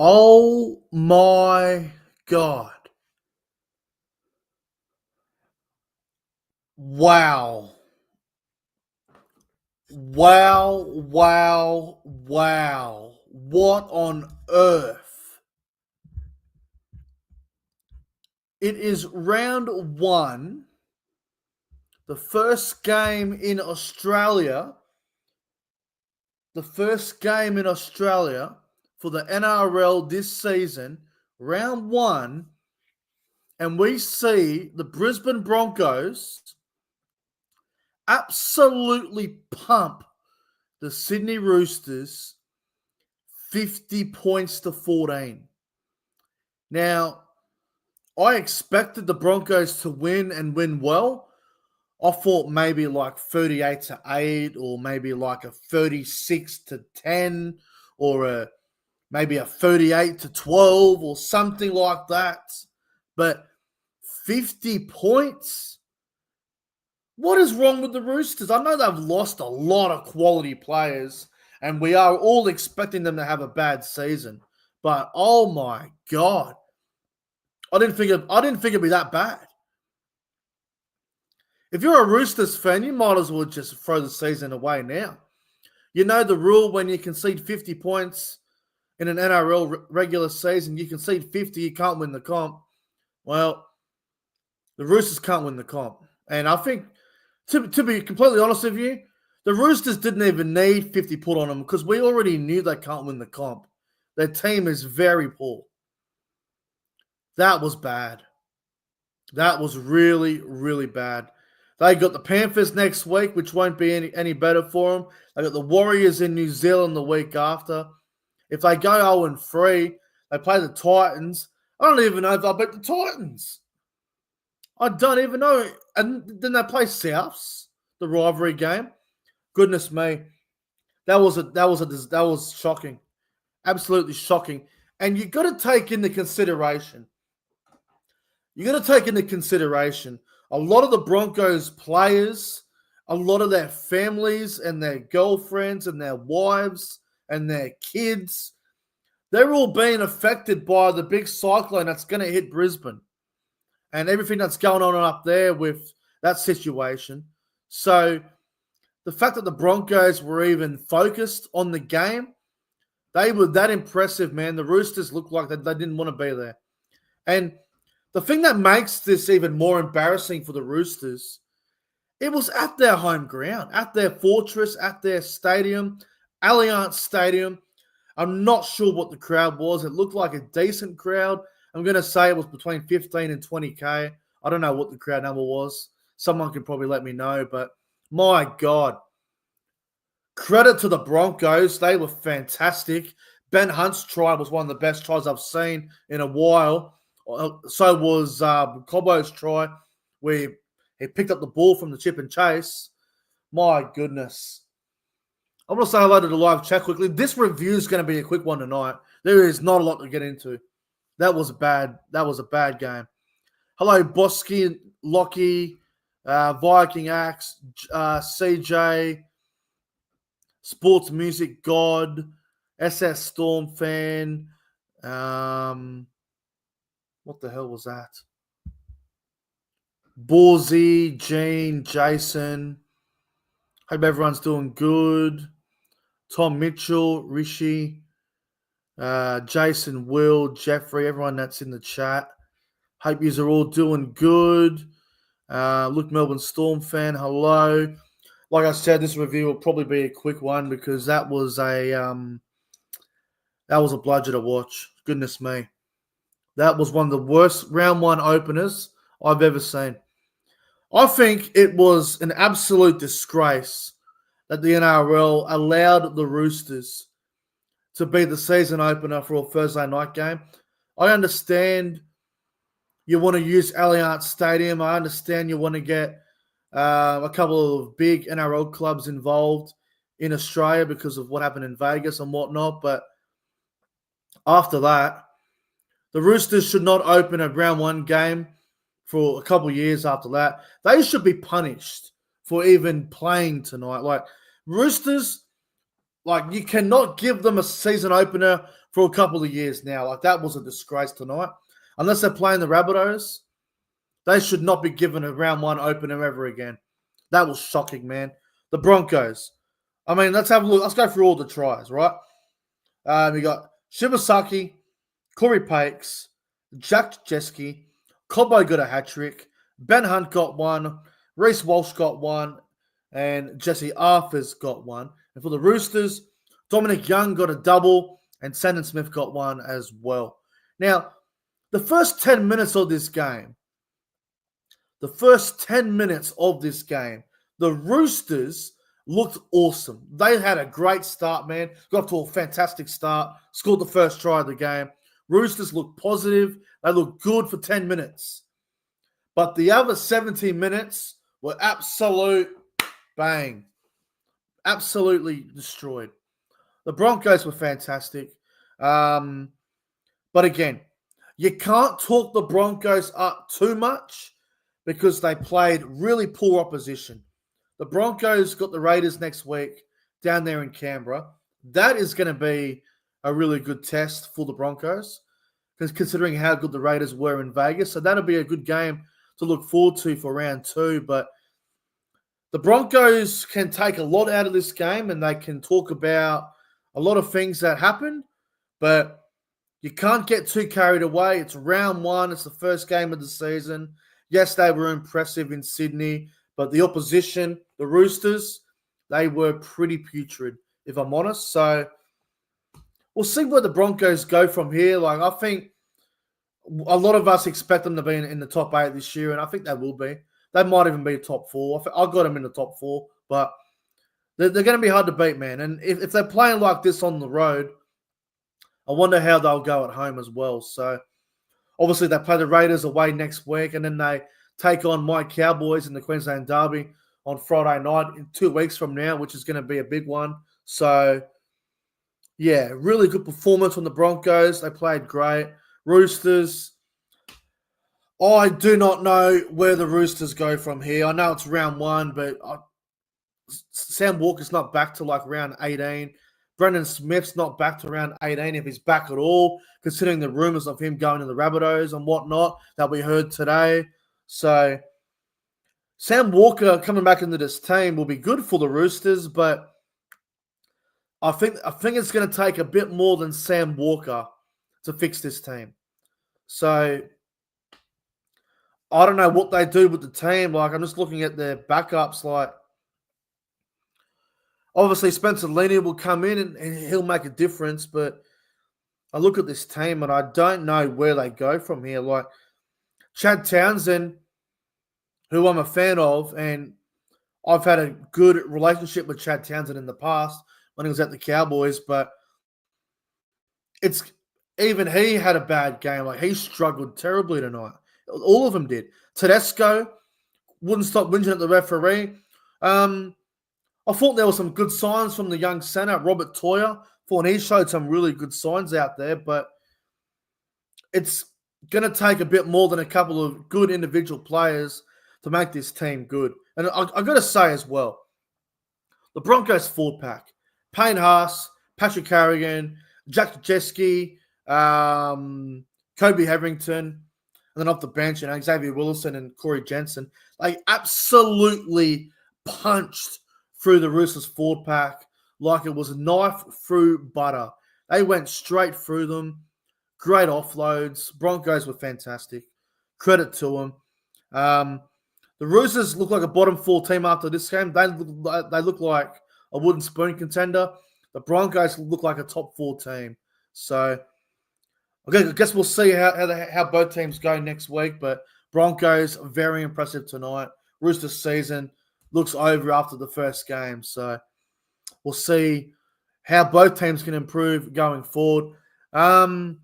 Oh my God. Wow. Wow, wow, wow. What on earth? It is round one, the first game in Australia, the first game in Australia for the NRL this season, round one, and we see the Brisbane Broncos absolutely pump the Sydney Roosters 50 points to 14. Now, I expected the Broncos to win and win well. I thought maybe like 38 to 8 or maybe like a 36 to 10 or maybe a 38 to 12 or something like that. But 50 points? What is wrong with the Roosters? I know they've lost a lot of quality players, and we are all expecting them to have a bad season. But oh my God, I didn't think it'd be that bad. If you're a Roosters fan, you might as well just throw the season away now. You know the rule: when you concede 50 points in an NRL regular season, you concede 50, you can't win the comp. Well, the Roosters can't win the comp, and I think. To be completely honest with you, the Roosters didn't even need 50 put on them because we already knew they can't win the comp. Their team is very poor. That was bad. That was really, really bad. They got the Panthers next week, which won't be any better for them. They got the Warriors in New Zealand the week after. If they go 0-3, they play the Titans. I don't even know if they'll beat the Titans. I don't even know. And then they play Souths, the rivalry game. Goodness me, that was shocking, absolutely shocking. And you got to take into consideration. A lot of the Broncos players, a lot of their families and their girlfriends and their wives and their kids, they're all being affected by the big cyclone that's going to hit Brisbane. And everything that's going on up there with that situation. So the fact that the Broncos were even focused on the game, they were that impressive, man. The Roosters looked like they didn't want to be there. And the thing that makes this even more embarrassing for the Roosters, it was at their home ground, at their fortress, at their stadium, Allianz Stadium. I'm not sure what the crowd was. It looked like a decent crowd. I'm going to say it was between 15 and 20K. I don't know what the crowd number was. Someone can probably let me know. But my God, credit to the Broncos. They were fantastic. Ben Hunt's try was one of the best tries I've seen in a while. So was Cobbo's try, where he picked up the ball from the chip and chase. My goodness. I'm going to say hello to the live chat quickly. This review is going to be a quick one tonight. There is not a lot to get into. That was bad. That was a bad game. Hello, Bosky, Lockie, Viking Axe, CJ, Sports Music God, SS Storm Fan. What the hell was that? Borzy, Gene, Jason. Hope everyone's doing good. Tom Mitchell, Rishi. Jason, Will, Jeffrey, everyone that's in the chat. Hope you are all doing good. Look, Melbourne Storm fan, hello. Like I said, this review will probably be a quick one because that was a bludger to watch. Goodness me, that was one of the worst round one openers I've ever seen. I think it was an absolute disgrace that the NRL allowed the Roosters to be the season opener for a Thursday night game. I understand you want to use Allianz Stadium. I understand you want to get a couple of big NRL clubs involved in Australia because of what happened in Vegas and whatnot. But after that, the Roosters should not open a round one game for a couple of years after that. They should be punished for even playing tonight. Like, Roosters, like, you cannot give them a season opener for a couple of years now. Like, that was a disgrace tonight. Unless they're playing the Rabbitohs, they should not be given a round one opener ever again. That was shocking, man. The Broncos. I mean, let's have a look. Let's go through all the tries, right? We got Shibasaki, Corey Pakes, Jack Jeske, Cobbo got a hat-trick, Ben Hunt got one, Reece Walsh got one, and Jesse Arthur's got one. And for the Roosters, Dominic Young got a double, and Sandon Smith got one as well. Now, the first 10 minutes of this game, the Roosters looked awesome. They had a great start, man. Got to a fantastic start. Scored the first try of the game. Roosters looked positive. They looked good for 10 minutes. But the other 17 minutes were absolute bang. Absolutely destroyed. The Broncos were fantastic. But again, you can't talk the Broncos up too much because they played really poor opposition. The Broncos got the Raiders next week down there in Canberra. That is going to be a really good test for the Broncos, considering how good the Raiders were in Vegas. So that'll be a good game to look forward to for round two. But the Broncos can take a lot out of this game, and they can talk about a lot of things that happened, but you can't get too carried away. It's round one. It's the first game of the season. Yes, they were impressive in Sydney, but the opposition, the Roosters, they were pretty putrid, if I'm honest. So we'll see where the Broncos go from here. Like, I think a lot of us expect them to be in the top 8 this year, and I think they will be. They might even be top 4. I got them in the top 4, but they're going to be hard to beat, man. And if they're playing like this on the road, I wonder how they'll go at home as well. So obviously they play the Raiders away next week, and then they take on my Cowboys in the Queensland Derby on Friday night in 2 weeks from now, which is going to be a big one. So, yeah, really good performance from the Broncos. They played great. Roosters, I do not know where the Roosters go from here. I know it's round one, but Sam Walker's not back to like round 18. Brendan Smith's not back to round 18 if he's back at all, considering the rumours of him going to the Rabbitohs and whatnot that we heard today. So Sam Walker coming back into this team will be good for the Roosters, but I think it's going to take a bit more than Sam Walker to fix this team. So I don't know what they do with the team. Like, I'm just looking at their backups. Like, obviously Spencer Lenier will come in and he'll make a difference, but I look at this team and I don't know where they go from here. Like, Chad Townsend, who I'm a fan of, and I've had a good relationship with Chad Townsend in the past when he was at the Cowboys, but even he had a bad game. Like, he struggled terribly tonight. All of them did. Tedesco wouldn't stop whinging at the referee. I thought there were some good signs from the young centre, Robert Toyer. Thought he showed some really good signs out there, but it's going to take a bit more than a couple of good individual players to make this team good. And I've got to say as well, the Broncos forward pack, Payne Haas, Patrick Carrigan, Jack Jeske, Kobe Hetherington, and then off the bench, Xavier Willison and Corey Jensen, they absolutely punched through the Roosters forward pack like it was a knife through butter. They went straight through them. Great offloads. Broncos were fantastic. Credit to them. The Roosters look like a bottom 4 team after this game. They look like a wooden spoon contender. The Broncos look like a top 4 team. So okay, I guess we'll see how both teams go next week. But Broncos, very impressive tonight. Roosters season looks over after the first game. So we'll see how both teams can improve going forward. My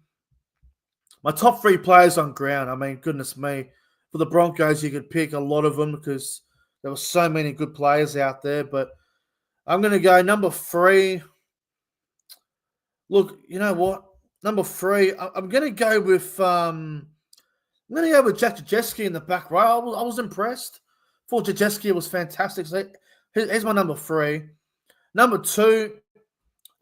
top 3 players on ground, I mean, goodness me. For the Broncos, you could pick a lot of them because there were so many good players out there. But I'm going to go number 3. Look, you know what? Number 3, I'm going to go with Jack Jeske in the back row. I was impressed. Thought Jeske was fantastic. So here's my number 3. Number 2,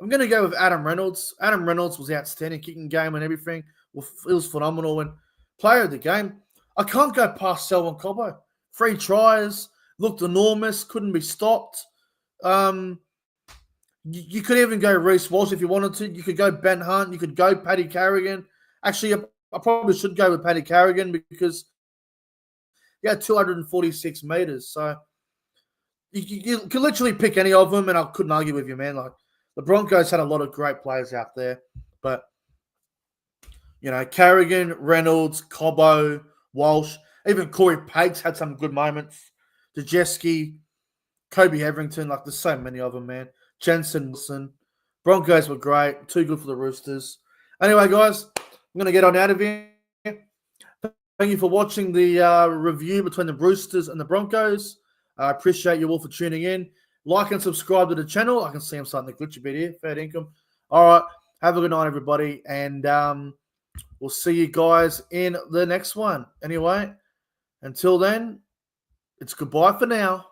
I'm going to go with Adam Reynolds. Adam Reynolds was outstanding, kicking game and everything. Well, it was phenomenal. And player of the game, I can't go past Selwyn Cobbo. 3 tries, looked enormous, couldn't be stopped. You could even go Reece Walsh if you wanted to. You could go Ben Hunt. You could go Paddy Carrigan. Actually, I probably should go with Paddy Carrigan because he had 246 meters. So you could literally pick any of them, and I couldn't argue with you, man. Like the Broncos had a lot of great players out there, but Carrigan, Reynolds, Cobbo, Walsh, even Corey Pates had some good moments. Dejewski, Kobe Hetherington, like there's so many of them, man. Jensen Wilson. Broncos were great. Too good for the Roosters. Anyway, guys, I'm going to get on out of here. Thank you for watching the review between the Roosters and the Broncos. I appreciate you all for tuning in. Like and subscribe to the channel. I can see I'm starting to glitch a bit here. Fair income. All right. Have a good night, everybody. And we'll see you guys in the next one. Anyway, until then, it's goodbye for now.